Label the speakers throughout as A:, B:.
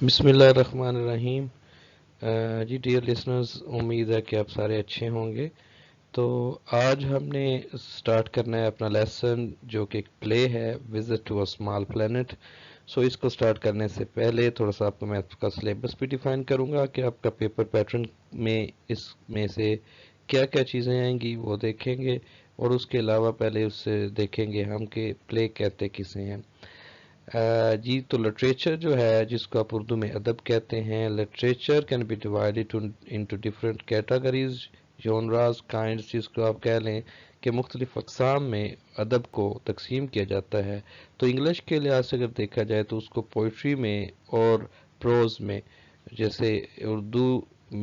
A: بسم اللہ الرحمن الرحیم۔ جی ڈیئر لسنرز، امید ہے کہ آپ سارے اچھے ہوں گے۔ تو آج ہم نے سٹارٹ کرنا ہے اپنا لیسن جو کہ ایک پلے ہے، visit to a small planet. So اس کو سٹارٹ کرنے سے پہلے تھوڑا سا آپ کو میں اس کا سلیبس بھی ڈیفائن کروں گا کہ آپ کا پیپر پیٹرن میں اس میں سے کیا کیا چیزیں آئیں گی وہ دیکھیں گے، اور اس کے علاوہ پہلے اس سے دیکھیں گے ہم کہ پلے کہتے کسے ہیں۔ جی تو لٹریچر جو ہے جس کو آپ اردو میں ادب کہتے ہیں، literature can be divided into different categories, genres, kinds, جس کو آپ کہہ لیں کہ مختلف اقسام میں ادب کو تقسیم کیا جاتا ہے۔ تو انگلش کے لحاظ سے اگر دیکھا جائے تو اس کو پوئٹری میں اور پروز میں، جیسے اردو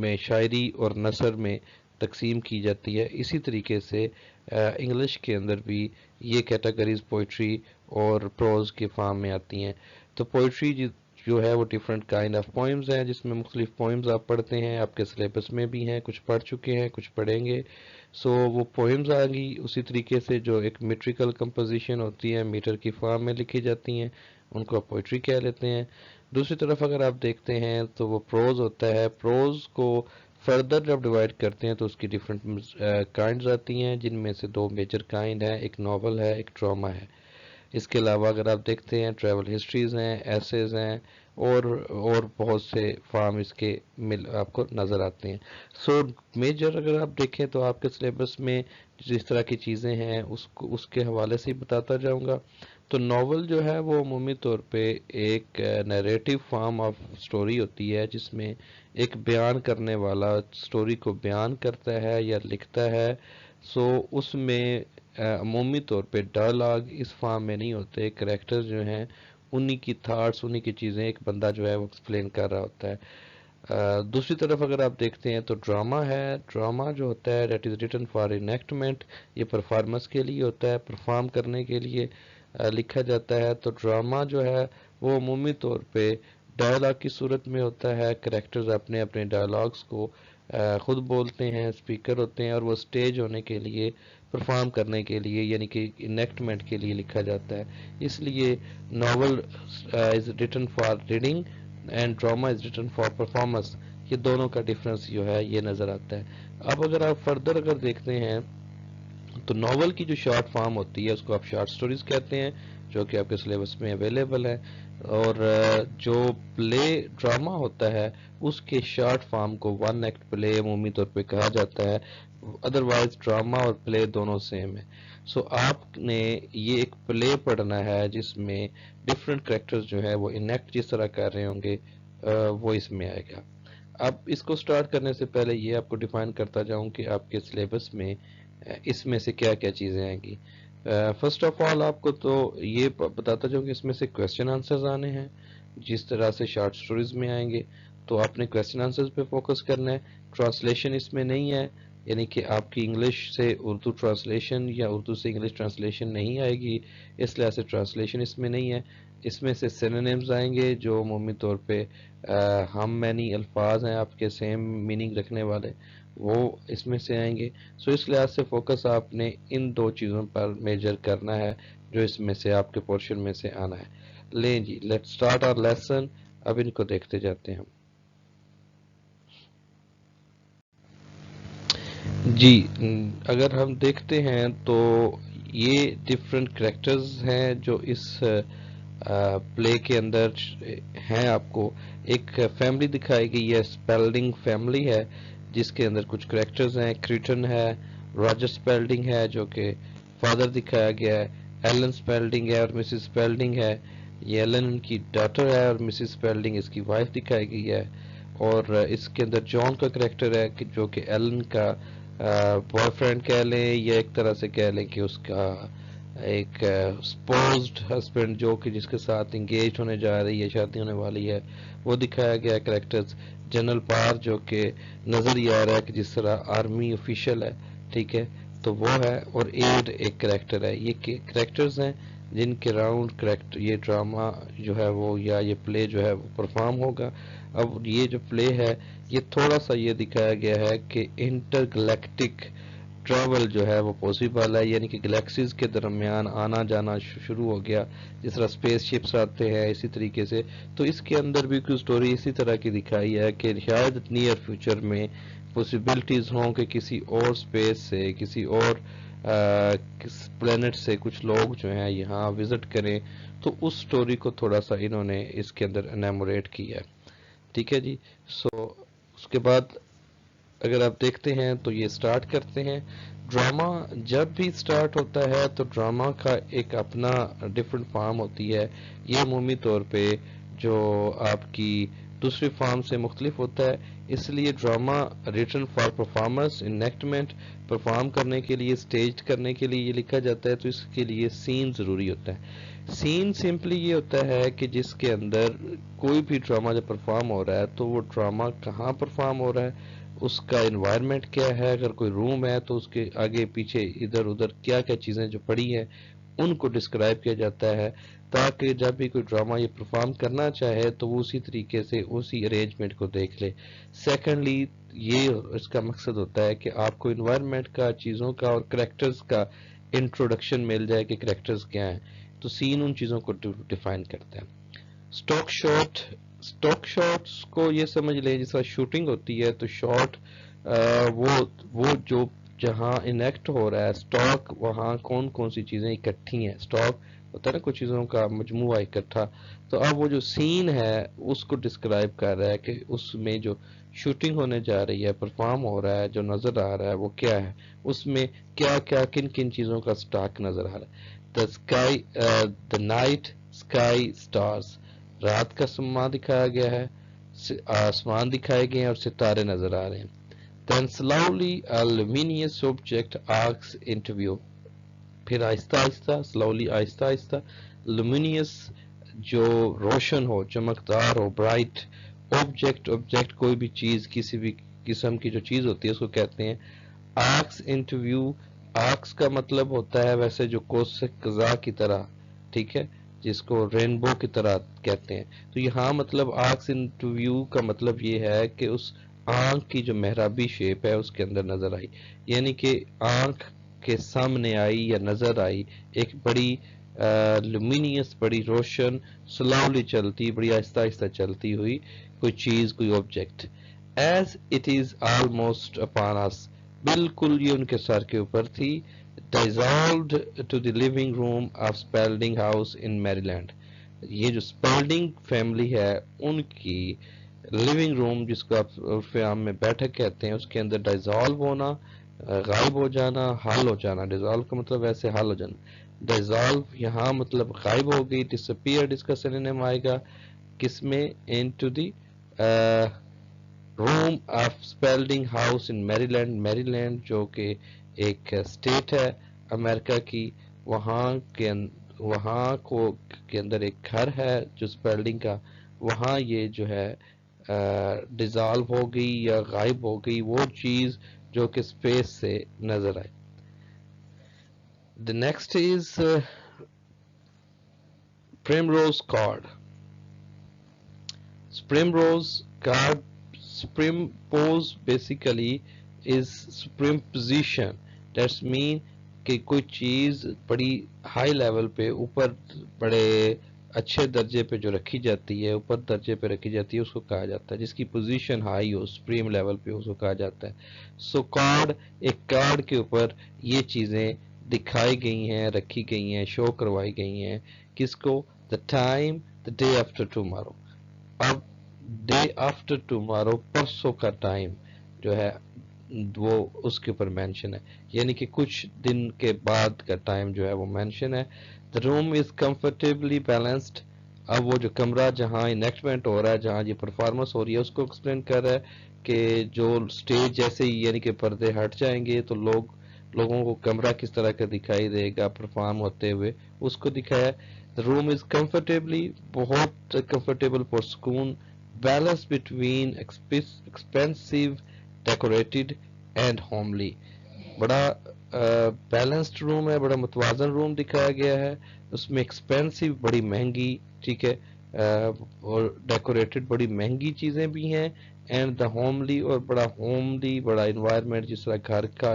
A: میں شاعری اور نثر میں تقسیم کی جاتی ہے، اسی طریقے سے انگلش کے اندر بھی یہ کیٹاگریز پوئٹری اور پروز کے فارم میں آتی ہیں۔ تو پوئٹری جو ہے وہ ڈفرینٹ کائنڈ آف پوئمز ہیں، جس میں مختلف پوئمز آپ پڑھتے ہیں، آپ کے سلیبس میں بھی ہیں، کچھ پڑھ چکے ہیں، کچھ پڑھیں گے۔ سو وہ پوئمز آ گئی، اسی طریقے سے جو ایک میٹریکل کمپوزیشن ہوتی ہے، میٹر کی فارم میں لکھی جاتی ہیں، ان کو آپ پوئٹری کہہ لیتے ہیں۔ دوسری طرف اگر آپ دیکھتے ہیں تو وہ پروز ہوتا ہے، پروز کو فردر جب ڈیوائڈ کرتے ہیں تو اس کی ڈفرینٹ کائنڈز آتی ہیں، جن میں سے دو میجر کائنڈ ہیں، ایک ناول ہے، ایک ڈراما ہے۔ اس کے علاوہ اگر آپ دیکھتے ہیں ٹریول ہسٹریز ہیں، ایسیز ہیں، اور بہت سے فارم اس کے آپ کو نظر آتے ہیں۔ سو میجر اگر آپ دیکھیں تو آپ کے سلیبس میں جس طرح کی چیزیں ہیں اس کے حوالے سے ہی بتاتا جاؤں گا۔ تو ناول جو ہے وہ عمومی طور پہ ایک نیریٹو فارم آف سٹوری ہوتی ہے، جس میں ایک بیان کرنے والا سٹوری کو بیان کرتا ہے یا لکھتا ہے۔ سو اس میں عمومی طور پہ ڈائلاگ اس فارم میں نہیں ہوتے، کریکٹر جو ہیں انہی کی تھاٹس، انہی کی چیزیں ایک بندہ جو ہے وہ ایکسپلین کر رہا ہوتا ہے۔ دوسری طرف اگر آپ دیکھتے ہیں تو ڈرامہ ہے، ڈرامہ جو ہوتا ہے that is written for enactment, یہ پرفارمنس کے لیے ہوتا ہے، پرفارم کرنے کے لیے لکھا جاتا ہے۔ تو ڈرامہ جو ہے وہ عمومی طور پہ ڈائلاگ کی صورت میں ہوتا ہے، کریکٹرز اپنے اپنے ڈائلاگس کو خود بولتے ہیں، اسپیکر ہوتے ہیں، اور وہ سٹیج ہونے کے لیے، پرفارم کرنے کے لیے، یعنی کہ انیکٹمنٹ کے لیے لکھا جاتا ہے۔ اس لیے novel is written for reading and drama is written for performance, یہ دونوں کا ڈفرنس جو ہے یہ نظر آتا ہے۔ اب اگر آپ فردر اگر دیکھتے ہیں تو ناول کی جو شارٹ فارم ہوتی ہے اس کو آپ شارٹ سٹوریز کہتے ہیں، جو کہ آپ کے سلیبس میں اویلیبل ہے۔ اور جو پلے ڈرامہ ہوتا ہے اس کے شارٹ فارم کو ون ایکٹ پلے عمومی طور پہ کہا جاتا ہے، ادروائز ڈرامہ اور پلے دونوں سیم ہے۔ سو آپ نے یہ ایک پلے پڑھنا ہے جس میں ڈفرینٹ کریکٹرز جو ہے وہ انیکٹ جس طرح کر رہے ہوں گے وہ اس میں آئے گا۔ اب اس کو سٹارٹ کرنے سے پہلے یہ آپ کو ڈیفائن کرتا جاؤں کہ آپ کے سلیبس میں اس میں سے کیا کیا چیزیں آئیں گی۔ فرسٹ آف آل آپ کو تو یہ بتاتا جاؤں کہ اس میں سے کویسچن آنسرز آنے ہیں، جس طرح سے شارٹ سٹوریز میں آئیں گے تو آپ نے کویسچن آنسرز پہ فوکس کرنا ہے۔ ٹرانسلیشن اس میں نہیں ہے، یعنی کہ آپ کی انگلش سے اردو ٹرانسلیشن یا اردو سے انگلش ٹرانسلیشن نہیں آئے گی، اس لحاظ سے ٹرانسلیشن اس میں نہیں ہے۔ اس میں سے سینونیمز آئیں گے جو عمومی طور پہ ہم مینی الفاظ ہیں آپ کے سیم میننگ رکھنے والے، وہ اس میں سے آئیں گے۔ سو اس لحاظ سے فوکس آپ نے ان دو چیزوں پر میجر کرنا ہے جو اس میں سے آپ کے پورشن میں سے آنا ہے۔ لیں جی لیٹ سٹارٹ آور لیسن، اب ان کو دیکھتے جاتے ہیں۔ جی اگر ہم دیکھتے ہیں تو یہ ڈفرینٹ کریکٹرز ہیں جو اس پلے کے اندر ہیں۔ آپ کو ایک فیملی دکھائی گئی ہے، اسپیلڈنگ فیملی ہے، جس کے اندر کچھ کریکٹرز ہیں۔ کریٹن ہے، راجر اسپیلڈنگ ہے جو کہ فادر دکھایا گیا ہے، ایلن اسپیلڈنگ ہے اور مسز اسپیلڈنگ ہے، یہ ایلن ان کی ڈاٹر ہے اور مسز اسپیلڈنگ اس کی وائف دکھائی گئی ہے۔ اور اس کے اندر جان کا کریکٹر ہے جو کہ ایلن کا بوائے فرینڈ کہہ لیں، یا ایک طرح سے کہہ لیں کہ اس کا ایک سپوزڈ ہسبینڈ جو کہ جس کے ساتھ انگیج ہونے جا رہی ہے، شادی ہونے والی ہے، وہ دکھایا گیا کریکٹرز۔ جنرل پار جو کہ نظر ہی آ رہا ہے کہ جس طرح آرمی آفیشل ہے، ٹھیک ہے، تو وہ ہے۔ اور ایڈ ایک کریکٹر ہے۔ یہ کریکٹرز ہیں جن کے راؤنڈ کریکٹر یہ ڈرامہ جو ہے وہ یا یہ پلے جو ہے وہ پرفارم ہوگا۔ اب یہ جو پلے ہے یہ تھوڑا سا یہ دکھایا گیا ہے کہ انٹر گلیکٹک ٹریول جو ہے وہ پاسبل ہے، یعنی کہ گلیکسیز کے درمیان آنا جانا شروع ہو گیا، جس طرح اسپیس شپس آتے ہیں اسی طریقے سے. تو اس کے اندر بھی کوئی سٹوری اسی طرح کی دکھائی ہے کہ شاید نیئر فیوچر میں پاسبلٹیز ہوں کہ کسی اور اسپیس سے، کسی اور پلینٹ سے کچھ لوگ جو ہیں یہاں وزٹ کریں. تو اس سٹوری کو تھوڑا سا انہوں نے اس کے اندر انیموریٹ کیا ہے. ٹھیک ہے جی. سو اس کے بعد اگر آپ دیکھتے ہیں تو یہ سٹارٹ کرتے ہیں. ڈرامہ جب بھی سٹارٹ ہوتا ہے تو ڈرامہ کا ایک اپنا ڈفرنٹ فارم ہوتی ہے. یہ عمومی طور پہ جو آپ کی دوسری فارم سے مختلف ہوتا ہے، اس لیے drama written for performance enactment, perform کرنے کے لیے، اسٹیج کرنے کے لیے یہ لکھا جاتا ہے. تو اس کے لیے سین ضروری ہوتا ہے. سین سمپلی یہ ہوتا ہے کہ جس کے اندر کوئی بھی ڈرامہ جب پرفارم ہو رہا ہے تو وہ ڈرامہ کہاں پرفارم ہو رہا ہے، اس کا انوائرمنٹ کیا ہے. اگر کوئی روم ہے تو اس کے آگے پیچھے ادھر ادھر کیا کیا چیزیں جو پڑی ہیں ان کو ڈسکرائب کیا جاتا ہے، تاکہ جب بھی کوئی ڈرامہ یہ پرفارم کرنا چاہے تو وہ اسی طریقے سے اسی ارینجمنٹ کو دیکھ لے. سیکنڈلی یہ اس کا مقصد ہوتا ہے کہ آپ کو انوائرمنٹ کا، چیزوں کا اور کریکٹرز کا انٹروڈکشن مل جائے کہ کریکٹرز کیا ہیں. تو سین ان چیزوں کو ڈیفائن کرتا ہے. سٹاک شاٹس کو یہ سمجھ لیں جس طرح شوٹنگ ہوتی ہے تو شاٹ وہ جو جہاں انیکٹ ہو رہا ہے سٹاک، وہاں کون کون سی چیزیں اکٹھی ہیں. سٹاک ہوتا ہے نا کچھ چیزوں کا مجموعہ اکٹھا. تو اب وہ جو سین ہے اس کو ڈسکرائب کر رہا ہے کہ اس میں جو شوٹنگ ہونے جا رہی ہے، پرفارم ہو رہا ہے، جو نظر آ رہا ہے وہ کیا ہے، اس میں کیا کیا کن کن چیزوں کا سٹاک نظر آ رہا ہے. دا نائٹ اسکائی اسٹارز، رات کا سما دکھایا گیا ہے، آسمان دکھائے گئے ہیں اور ستارے نظر آ رہے ہیں. Then slowly a luminous object arcs into view. پھر آہستہ آہستہ، slowly آہستہ آہستہ، luminous جو روشن ہو، چمکدار ہو، برائٹ آبجیکٹ کوئی بھی چیز، کسی بھی قسم کی جو چیز ہوتی ہے اس کو کہتے ہیں arcs into view. arcs کا مطلب ہوتا ہے ویسے جو کوسک قزح کی طرح، ٹھیک ہے، جس کو رینبو کی طرح کہتے ہیں. تو یہاں مطلب آرکس انٹو ویو کا مطلب یہ ہے کہ اس آنکھ کی جو محرابی شیپ ہے اس کے اندر نظر آئی، یعنی کہ آنکھ کے سامنے آئی یا نظر آئی ایک بڑی لومینیس، بڑی روشن، سلاؤلی چلتی، بڑی آہستہ آہستہ چلتی ہوئی کوئی چیز، کوئی object. As it is almost upon us, بالکل یہ ان کے سر کے اوپر تھی. dissolved to the living room of Spalding House in Maryland. یہ جو اسپیلڈنگ فیملی ہے ان کی لیونگ روم، جس کو آپ عرف عام میں بیٹھک کہتے ہیں، اس کے اندر ڈائزالو ہونا، غائب ہو جانا، حال ہو جانا. ڈائزالو کا مطلب ویسے حال ہو جانا. ڈائزالو یہاں مطلب غائب ہو گئی. ڈسپیئرڈ اس کا سینونیم آئے گا کس میں؟ Into the room of Spalding house in Maryland لینڈ جو کہ ایک اسٹیٹ ہے امریکہ کی. وہاں کے اندر ایک گھر ہے جو اسپیلڈنگ کا، وہاں یہ جو ہے ڈیزالو ہو گئی یا غائب ہو گئی وہ چیز جو کہ اسپیس سے نظر آئی. The next is Primrose card. Primrose card, Primpose basically is primposition. That's mean کہ کوئی چیز بڑی ہائی لیول پہ، اوپر بڑے اچھے درجے پہ جو رکھی جاتی ہے، اوپر درجے پہ رکھی جاتی ہے، اس کو کہا جاتا ہے. جس کی پوزیشن ہائی ہو، سپریم لیول پہ، اس کو کہا جاتا ہے. سو کارڈ، ایک کارڈ کے اوپر یہ چیزیں دکھائی گئی ہیں، رکھی گئی ہیں، شو کروائی گئی ہیں. کس کو؟ The time, the day after tomorrow. اب ڈے آفٹر ٹمارو، پرسوں کا ٹائم جو ہے وہ اس کے اوپر مینشن ہے، یعنی کہ کچھ دن کے بعد کا ٹائم جو ہے وہ مینشن ہے. دا روم از کمفرٹیبلی بیلنسڈ. اب وہ جو کمرہ جہاں انیکٹمنٹ ہو رہا ہے، جہاں یہ پرفارمنس ہو رہی ہے، اس کو ایکسپلین کر رہا ہے کہ جو سٹیج جیسے ہی یعنی کہ پردے ہٹ جائیں گے تو لوگوں کو کمرہ کس طرح کا دکھائی دے گا پرفارم ہوتے ہوئے، اس کو دکھایا. دا روم از کمفرٹیبلی، بہت کمفرٹیبل، پرسکون. Balance between expensive, decorated and homely. بڑا بیلنسڈ روم ہے، بڑا متوازن روم دکھایا گیا ہے. اس میں ایکسپینسو، بڑی مہنگی، ٹھیک ہے، اور ڈیکوریٹڈ، بڑی مہنگی چیزیں بھی ہیں. اینڈ دا ہوملی، اور بڑا ہوملی، بڑا انوائرمنٹ، جس طرح گھر کا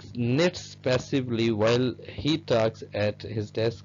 A: knits passively while he talks at his desk।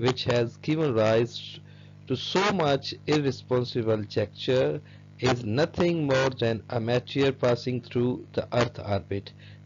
A: which has given rise to so much irresponsible gesture is nothing more than a meteor passing through the earth orbit।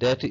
A: that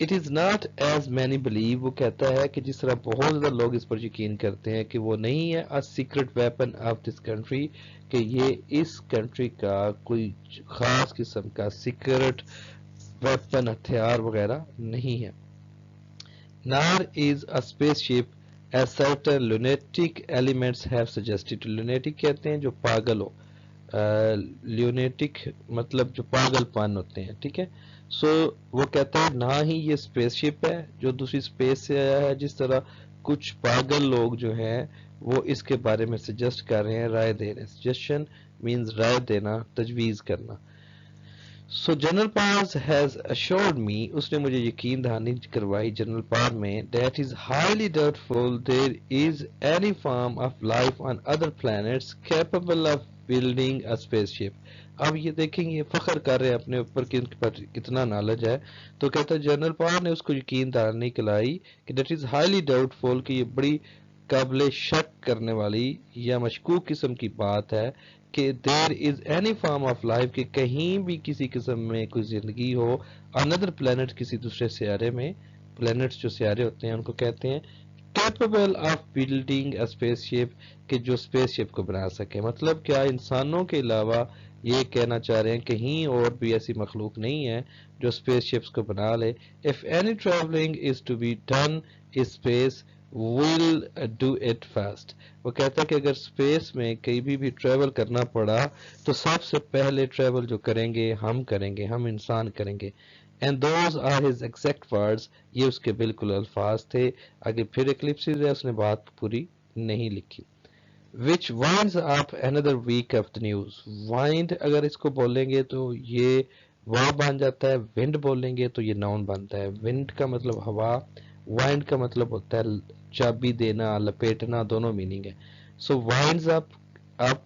A: it is not as many blue, وہ کہتا ہے کہ جس طرح بہت زیادہ لوگ اس پر یقین کرتے ہیں کہ وہ نہیں ہے a secret weapon of this country، کہ یہ اس کنٹری کا کوئی خاص قسم کا سیکرٹ ویپن ہتھیار وغیرہ نہیں ہے. Nor is a spaceship as certain lunatic elements have suggested. lunatic کہتے ہیں جو پاگل ہو، lunatic مطلب جو پاگل پن ہوتے ہیں، ٹھیک ہے. سو وہ کہتا ہے نہ ہی یہ اسپیس شپ ہے جو دوسری اسپیس سے آیا ہے، جس طرح کچھ پاگل لوگ جو ہیں وہ اس کے بارے میں سجیسٹ کر رہے ہیں، رائے دے رہے ہیں. سجیشن مینز رائے دینا، تجویز کرنا. So general Pars has assured me، اس نے مجھے یقین دہانی کروائی جنرل پار میں that is highly doubtful there is any form of life on other planets capable of building a spaceship. اب یہ دیکھیں یہ فخر کر رہے ہیں اپنے اوپر کہ ان کے پاس کتنا نالج ہے. تو کہتا ہے جنرل پار نے اس کو یقین دہانی کرائی کہ that is highly doubtful، کہ یہ بڑی قابل شک کرنے والی یا مشکوک قسم کی بات ہے کہ there is any form of life, کہ کہیں بھی کسی قسم میں کوئی زندگی ہو another planet، کسی دوسرے سیارے میں. پلانٹس جو سیارے ہوتے ہیں ان کو کہتے ہیں capable of building a spaceship، کہ جو اسپیس شپ کو بنا سکے. مطلب کیا انسانوں کے علاوہ یہ کہنا چاہ رہے ہیں کہیں اور بھی ایسی مخلوق نہیں ہے جو اسپیس شپس کو بنا لے. if any traveling is to be done in space will do it fast. وہ کہتا ہے کہ اگر اسپیس میں کہیں بھی ٹریول کرنا پڑا تو سب سے پہلے ٹریول جو کریں گے، ہم انسان کریں گے. and those are his exact words، یہ اس کے بالکل الفاظ تھے. آگے پھر ایکلپسز ہے، اس نے بات پوری نہیں لکھی. which winds up another week of the news. wind اگر اس کو بولیں گے تو یہ وا بن جاتا ہے، wind بولیں گے تو یہ ناؤن بنتا ہے. wind کا مطلب ہوا، وائنڈ کا مطلب ہوتا ہے چابی دینا، لپیٹنا، دونوں میننگ ہے. سو وائنڈز اپ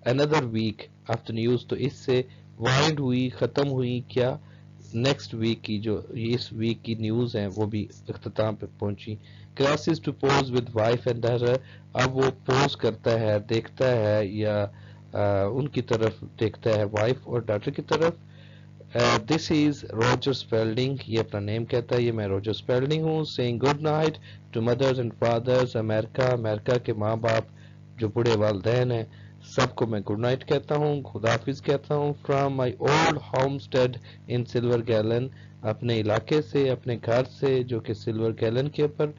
A: اندر ویک آف دا نیوز، تو اس سے وائنڈ ہوئی، ختم ہوئی کیا نیکسٹ ویک کی، جو اس ویک کی نیوز ہیں وہ بھی اختتام پہ پہنچی. Classes to pose with wife and daughter, اب وہ پوز کرتا ہے، دیکھتا ہے یا ان کی طرف دیکھتا ہے، وائف اور ڈاٹر کی طرف. دس از روجر اسپیلڈنگ، یہ اپنا نیم کہتا ہے، یہ میں روجر اسپیلڈنگ ہوں. Saying good night to mothers and fathers America, America کے ماں باپ جو بوڑھے والدین ہیں سب کو میں گڈ نائٹ کہتا ہوں، خداحافظ کہتا ہوں. From my old homestead in silver glen, اپنے علاقے سے، اپنے گھر سے جو کہ سلور گیلن کے اوپر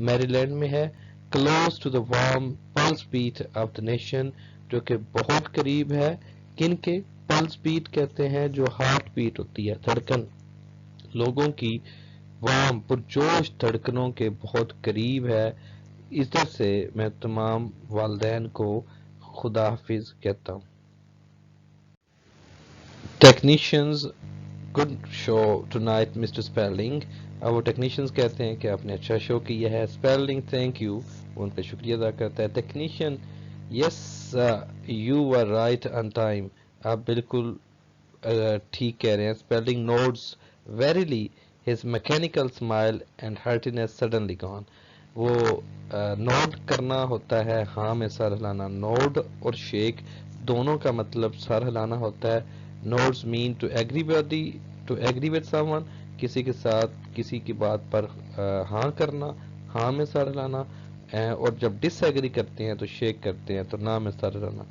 A: میری لینڈ میں ہے. Close to the warm pulse beat of the nation, جو کہ بہت قریب ہے کن کے، پلس بیٹ کہتے ہیں جو ہارٹ بیٹ ہوتی ہے، دھڑکن لوگوں کی، وارم پرجوش دھڑکنوں کے بہت قریب ہے. ادھر سے میں تمام والدین کو خدا حافظ کہتا ہوں. Technicians good show tonight mister spelling. اب وہ ٹیکنیشینز کہتے ہیں کہ آپ نے اچھا شو کیا ہے. اسپیلنگ تھینک یو، ان پہ شکریہ ادا کرتا ہے. Technician yes you are right on time, آپ بالکل ٹھیک کہہ رہے ہیں. Spalding notes warily his mechanical smile and heartiness suddenly gone. وہ نوڈ کرنا ہوتا ہے ہاں میں سر ہلانا، نوڈ اور شیک دونوں کا مطلب سر ہلانا ہوتا ہے. Nods mean to agree with someone, کسی کے ساتھ کسی کی بات پر ہاں کرنا، ہاں میں سر ہلانا. اور جب ڈس ایگری کرتے ہیں تو شیک کرتے ہیں، تو نہ میں سر ہلانا.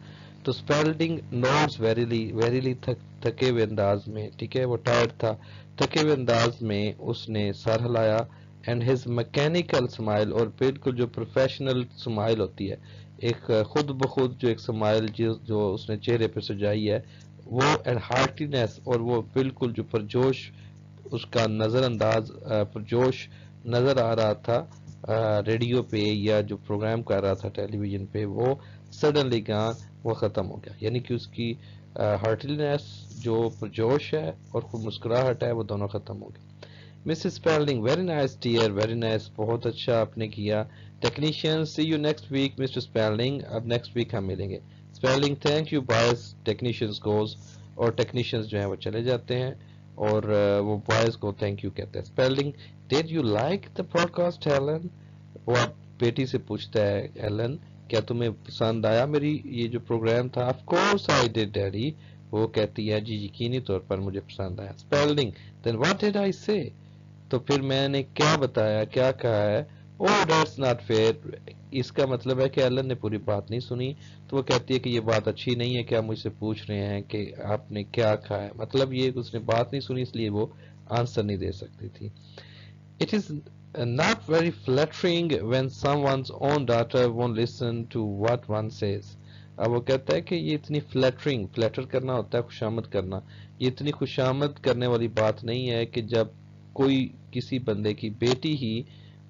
A: تو اسپیلڈنگ نوٹس ویریلی تھکے ہوئے انداز میں، ٹھیک ہے وہ ٹائرڈ تھا، تھکے ہوئے انداز میں اس نے سر ہلایا. اینڈ ہز میکینیکل اسمائل، اور بالکل جو پروفیشنل اسمائل ہوتی ہے، ایک خود بخود جو ایک اسمائل جو اس نے چہرے پہ سجائی ہے وہ، اینڈ ہارٹینس، اور وہ بالکل جو پرجوش اس کا نظر انداز پرجوش نظر آ رہا تھا ریڈیو پہ یا جو پروگرام کر رہا تھا ٹیلی ویژن پہ، وہ سڈنلی گان وہ ختم ہو گیا. یعنی کہ اس کی ہارٹینس جو پرجوش ہے اور خود مسکراہٹ ہے وہ دونوں ختم ہو گئے. Mrs Spalding very nice dear, very nice, بہت اچھا آپ نے کیا. Technician see you next week Mr Spalding, اب نیکسٹ ویک ہم ملیں گے. Spalding thank you boys, technicians goes, اور ٹیکنیشینز جو ہیں وہ چلے جاتے ہیں اور وہ بوائز کو تھینک یو کہتے ہیں. Spalding did you like the broadcast Ellen, وہ بیٹی سے پوچھتا ہے ایلن کیا تمہیں پسند آیا میری یہ جو پروگرام تھا. Of course I did daddy, وہ کہتی ہے جی یقینی طور پر مجھے پسند آیا. اسپیلڈنگ دین واٹ ڈیڈ آئی سے، تو پھر میں نے کیا بتایا، کیا کہا ہے، oh that's not fair. اس کا مطلب ہے کہ ایلن نے پوری بات نہیں سنی، تو وہ کہتی ہے کہ یہ بات اچھی نہیں ہے کہ آپ مجھ سے پوچھ رہے ہیں کہ آپ نے کیا کہا ہے، مطلب یہ کہ اس نے بات نہیں سنی اس لیے وہ آنسر نہیں دے سکتی تھی. It is not very flattering when someone's own daughter won't listen to what one says. اب وہ کہتا ہے کہ یہ اتنی فلیٹر کرنا ہوتا ہے خوشامد کرنا، یہ اتنی خوشامد کرنے والی بات نہیں ہے کہ جب کوئی کسی بندے کی بیٹی ہی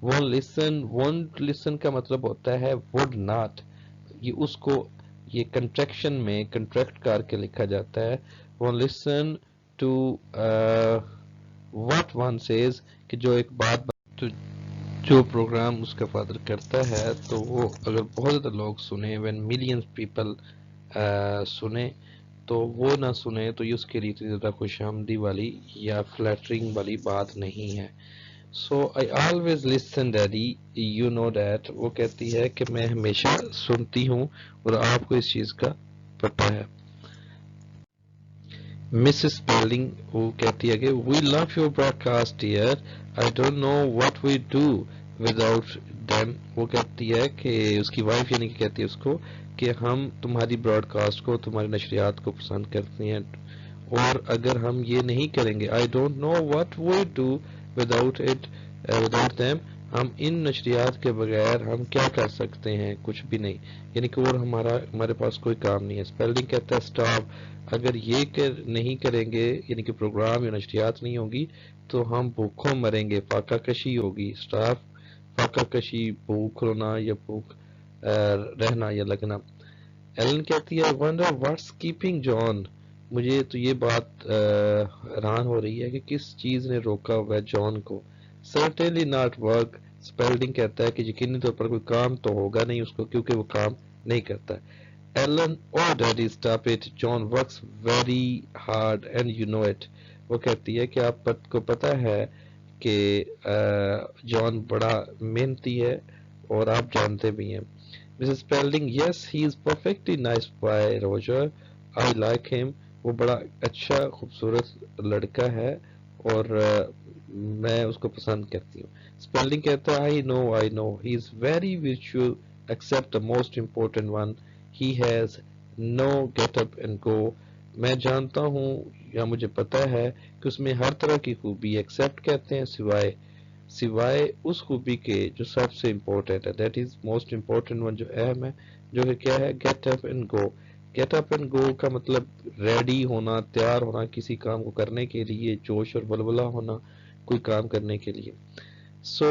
A: won't listen کا مطلب ہوتا ہے would not. یہ اس کو یہ کنٹریکشن میں کنٹریکٹ کر کے لکھا جاتا ہے won't listen to what one says، کہ جو ایک بات تو جو پروگرام اس کا فادر کرتا ہے تو وہ اگر بہت زیادہ لوگ سنیں when millions people سنیں تو وہ نہ سنیں تو یہ اس کے لیے اتنی زیادہ خوش آمدی والی یا فلیٹرنگ والی بات نہیں ہے. So I always listen daddy, you know that. وہ کہتی ہے کہ میں ہمیشہ سنتی ہوں اور آپ کو اس چیز کا پتہ ہے. Mrs. Spalding وہ کہتی ہے کہ we love your broadcast dear, I don't know what we do without them. وہ کہتی ہے کہ اس کی وائف یعنی کہ کہتی ہے اس کو کہ ہم تمہاری براڈ کاسٹ کو تمہاری نشریات کو پسند کرتے ہیں اور اگر ہم یہ نہیں کریں گے I don't know what we do without it without them. ہم ان نشریات کے بغیر ہم کیا کر سکتے ہیں، کچھ بھی نہیں، یعنی کہ اور ہمارے پاس کوئی کام نہیں ہے. اسپیلڈنگ کہتا ہے اسٹاپ، اگر یہ نہیں کریں گے یعنی کہ پروگرام یا نشریات نہیں ہوگی تو ہم بھوکوں مریں گے، فاقہ کشی ہوگی. اسٹاف فاقہ کشی، بھوک رونا یا بھوک رہنا یا لگنا. ایلن کہتی ہے wonder what's keeping John. مجھے تو یہ بات حیران ہو رہی ہے کہ کس چیز نے روکا ہوا ہے جان کو. certainly not work. اسپیلڈنگ کہتا ہے کہ یقینی طور پر کوئی کام تو ہوگا نہیں اس کو کیونکہ وہ کام نہیں کرتا. Ellen, oh daddy stop it, John works very hard and you know it. وہ کہتی ہے کہ آپ کو پتا ہے کہ جان بڑا محنتی ہے اور آپ جانتے بھی ہیں. Mrs. Spalding, yes, he is perfectly nice boy, Roger. I like him. وہ بڑا اچھا خوبصورت لڑکا ہے اور میں اس کو پسند کرتی ہوں. Spalding کہتا ہے I know, he is very virtuous except the most important one. He has no get up and go. میں جانتا ہوں یا مجھے پتا ہے کہ اس میں ہر طرح کی خوبی ایکسپٹ کہتے ہیں سوائے اس خوبی کے جو سب سے امپورٹنٹ ہے. That is most important one, جو اہم ہے، جو کہ کیا ہے get up and go. Get up and go کا مطلب ریڈی ہونا، تیار ہونا کسی کام کو کرنے کے لیے، جوش اور ولولہ ہونا کوئی کام کرنے کے لیے. سو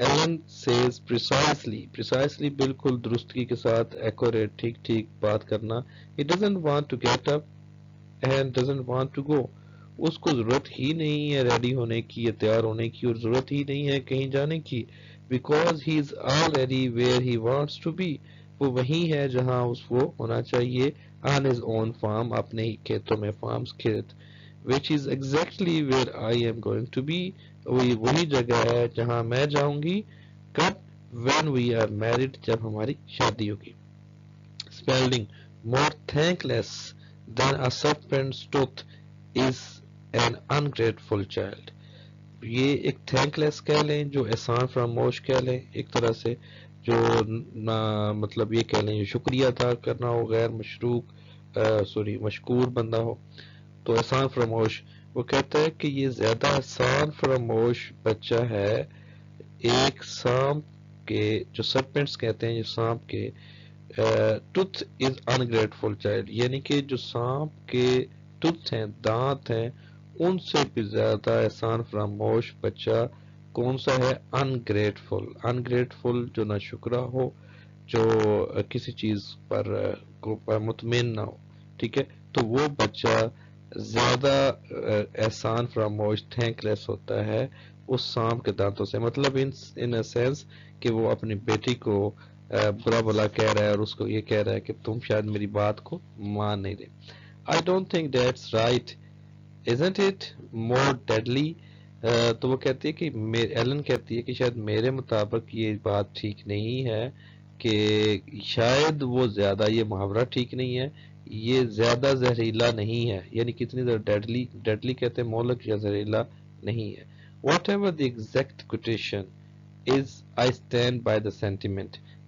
A: Ellen says precisely بالکل درستگی کے ساتھ accurate ٹھیک بات کرنا. He doesn't want to get up and doesn't want to go. اس کو ضرورت ہی نہیں ہے ریڈی ہونے کی یا تیار ہونے کی اور ضرورت ہی نہیں ہے کہیں جانے کی. Because he is already where he wants to be. وہ وہیں ہے جہاں اس کو ہونا چاہیے. On his own farm, اپنے ہی کھیتوں میں، farms کھیت. Which is exactly where I am going to be. وہی جگہ ہے جہاں میں جاؤں گی. کب؟ when we are married، جب ہماری شادی ہوگی. Spalding, more thankless than a serpent's tooth is an ungrateful child. یہ ایک thankless کہہ لیں، جو احسان فراموش کہہ لیں ایک طرح سے، جو مطلب یہ کہہ لیں جو شکریہ ادا کرنا ہو، غیر مشکور بندہ ہو تو احسان فراموش. وہ کہتا ہے کہ یہ زیادہ احسان فراموش بچہ ہے ایک سانپ کے، جو سرپنٹس کہتے ہیں جو سانپ کے، ٹوتھ از انگریٹفل چائلڈ، یعنی کہ جو سانپ کے ٹوتھ ہیں، دانت ہیں، ان سے بھی زیادہ احسان فراموش بچہ کون سا ہے؟ انگریٹفل جو نہ شکرہ ہو، جو کسی چیز پر مطمئن نہ ہو. ٹھیک ہے، تو وہ بچہ زیادہ احسان فراموش تھینک لیس ہوتا ہے اس سانپ کے دانتوں سے. مطلب ان اے سینس کہ وہ اپنی بیٹی کو برا بلا کہہ رہا ہے اور اس کو یہ کہہ رہا ہے کہ تم شاید میری بات کو مان نہیں دے. I don't think that's right, isn't it more deadly. تو وہ کہتی ہے کہ ایلن کہتی ہے کہ شاید میرے مطابق یہ بات ٹھیک نہیں ہے، کہ شاید وہ زیادہ، یہ محاورہ ٹھیک نہیں ہے، یہ زیادہ زہریلا نہیں ہے، یعنی کتنی زیادہ ڈیڈلی کہتے ہیں مہلک یا زہریلا نہیں ہے. whatever the exact quotation is, I stand by the sentiment.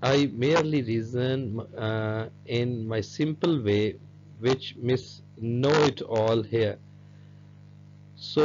A: I merely reason in my simple way, which miss know it all here. So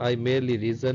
A: I merely reason,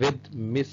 A: with miss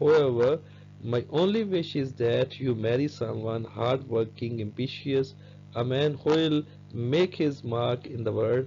A: however my only wish is that you marry someone hard working, ambitious, a man who will make his mark in the world.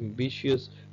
A: ambitious,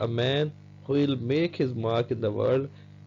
A: a man who will make his mark in the world,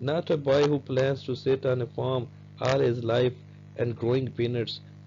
A: not a boy who plans to sit on a farm all his life and growing peanuts.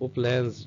A: who plans,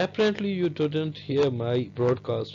A: Apparently you didn't hear my broadcast.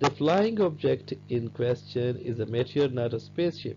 A: The flying object in question is a meteor, not a spaceship.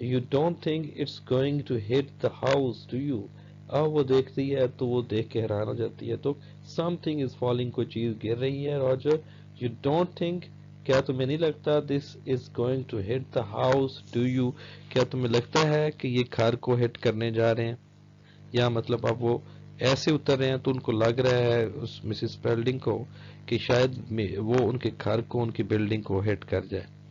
A: you don't think it's going to hit the house, do you? اب وہ دیکھتی ہے تو وہ دیکھ کے حیران ہو جاتی ہے. تو سم تھنگ از فالنگ, کوئی چیز گر رہی ہے. راجر, یو ڈونٹ تھنک, کیا تمہیں نہیں لگتا this is going to hit the house, do you, کیا تمہیں لگتا ہے کہ یہ گھر کو ہٹ کرنے جا رہے ہیں؟ یا مطلب اب وہ ایسے اتر رہے ہیں تو ان کو لگ رہا ہے اس مسز پیلڈنگ کو کہ شاید وہ ان کے گھر کو, ان کی بلڈنگ کو ہٹ کر جائے.